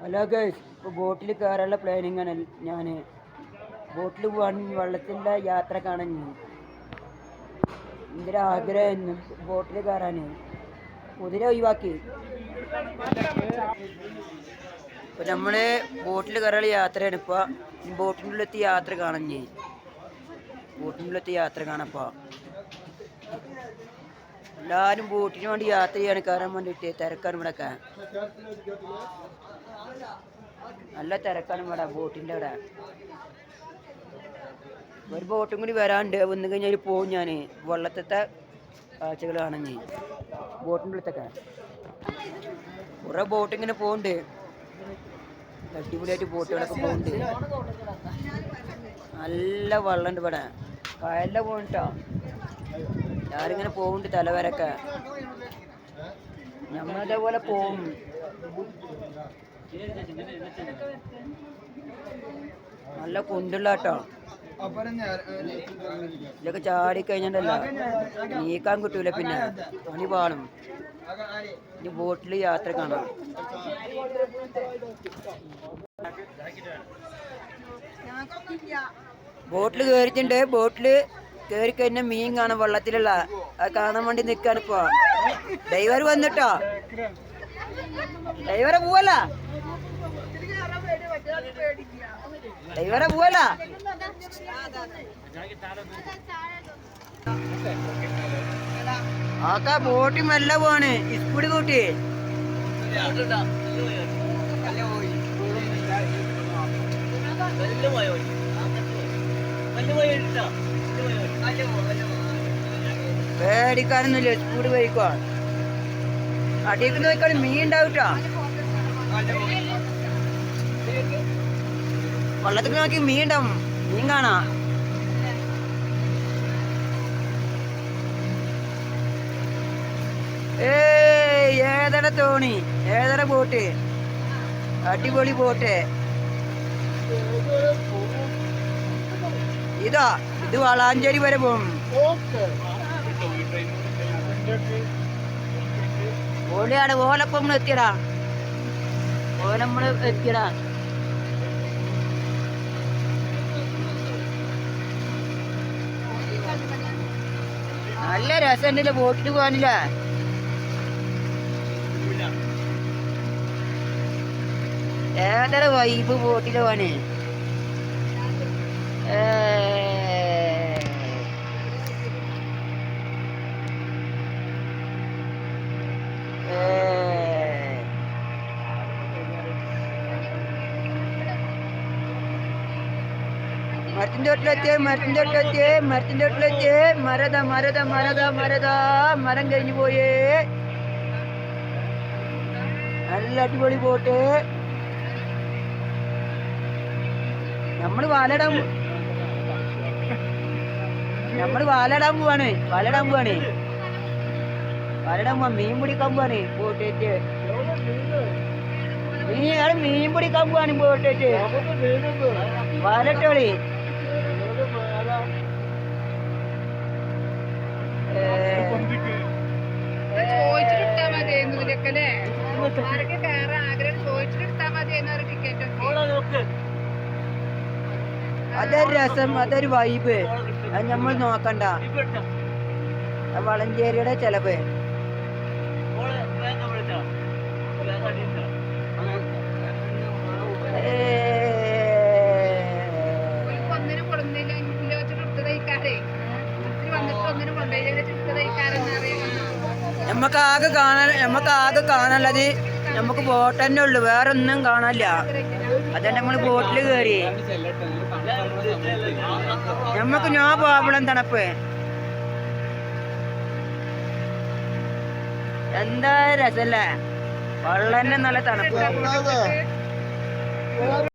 Hello guys, ഇപ്പോൾ ബോട്ടിൽ കയറാനുള്ള planning ആണ്. ഞാൻ ബോട്ടിൽ പോകാൻ വെള്ളത്തിൻ്റെ യാത്ര കാണാൻ എൻ്റെ ഒരു ആഗ്രഹമായിരുന്നു ബോട്ടിൽ കയറാൻ. കുതിര ഒഴിവാക്കി. ഇപ്പോൾ നമ്മൾ ബോട്ടിൽ കയറാനുള്ള യാത്രയാണ്. ഇപ്പോൾ ബോട്ടിൻ്റെ ഉള്ളെത്തി യാത്ര കാണാൻ ബോട്ടിൻ്റെ ഉള്ളെത്തി യാത്ര കാണപ്പോൾ എല്ലാവരും ബോട്ടിന് വേണ്ടി യാത്ര ചെയ്യാണ്, കയറാൻ വേണ്ടിയിട്ട്. തിരക്കാണ് ഇവിടെയൊക്കെ, നല്ല തിരക്കാണ് ഇവിടെ ബോട്ടിൻ്റെ അവിടെ. ഒരു ബോട്ടും കൂടി വരാണ്ട്, വന്നു കഴിഞ്ഞാൽ പോകും. ഞാൻ വെള്ളത്തെ കാഴ്ചകൾ കാണാൻ ബോട്ടിൻ്റെ അടുത്തൊക്കെ കുറേ ബോട്ട് ഇങ്ങനെ പോകുന്നുണ്ട്. അടിപൊളിയായിട്ട് ബോട്ടുകളൊക്കെ പോകുന്നുണ്ട്. നല്ല വെള്ളമുണ്ട് ഇവിടെ, കായലിലെ പോകണിട്ടോ. ഞാനിങ്ങനെ പോകുന്നുണ്ട് തലവരൊക്കെ. നമ്മളതേപോലെ പോകും. നല്ല കുണ്ടുള്ള കേട്ടോ. ഇതൊക്കെ ചാടിക്കഴിഞ്ഞാണ്ടല്ലോ നീക്കാൻ കിട്ടൂല, പിന്നെ പണി പാളും. ഇനി ബോട്ടിൽ യാത്ര കാണാം. ബോട്ടിൽ കയറിയിട്ടുണ്ട്. ബോട്ടിൽ കയറി കഴിഞ്ഞാൽ മീൻ കാണാം, വെള്ളത്തിലുള്ള. അത് കാണാൻ വേണ്ടി നിൽക്കാണിപ്പോ. ഡ്രൈവർ വന്നിട്ടോ. ഡ്രൈവറെ പോവല്ല, ഡ്രൈവറെ പോവല്ല. ആക്കാ ബോട്ട് മെല്ലെ പോവാണ്, സ്പീഡ് കൂട്ടി. പേടിക്കാനൊന്നുമില്ല, സ്പീഡ് പോയിക്കോ. അടിയേക്ക് നോക്കാൻ മീൻ ഉണ്ടാവൂട്ടോ. വെള്ളത്തിൽ നോക്കി മീൻ ഉണ്ടാവും, മീൻ കാണാ. ഏതര തോണി, ഏതര ബോട്ട്, അടിപൊളി ബോട്ട്. ഇതാ, ഇത് വളാഞ്ചേരി വരെ പോകും. ഓലയാണ്, ഓലപ്പം നമ്മൾ എത്തിയടാ, ഓല നമ്മള് എത്തിയടാ. നല്ല രസമുണ്ടല്ലേ ബോട്ടിൽ പോകാനില്ലേ. ഏതൊരു വൈബ് ബോട്ടിൽ പോവാന്. മരത്തിന്റെ വീട്ടിലെത്തിയേ, മരത്തിന്റെ വീട്ടിലെത്തിയേ, മരത്തിന്റെ വീട്ടിലെത്തിയേ. മരം കഴിഞ്ഞു പോയേ. നല്ല അടിപൊളി ബോട്ട്. നമ്മള് വാലടാൻ പോവാണ്. മീൻ പിടിക്കാൻ പോവാണ് ബോട്ടേറ്റ്. മീൻ പിടിക്കാൻ പോവാണ് ബോട്ടേറ്റ്. വാലട്ടോളി. അതൊരു രസം, അതൊരു വൈബ്. അത് നമ്മൾ നോക്കണ്ട. വളഞ്ചേരിയുടെ ചെലവ്. നമുക്കാകെ കാണാനുള്ളത് നമുക്ക് ബോട്ട് തന്നെ ഉള്ളു, വേറെ ഒന്നും കാണാനില്ല. അതന്നെ നമ്മൾ ബോട്ടിൽ കയറി. നമുക്ക് നോ പ്രോബ്ലം. തണുപ്പ് എന്താ രസല്ലേ, വെള്ളം തന്നെ നല്ല തണുപ്പ്.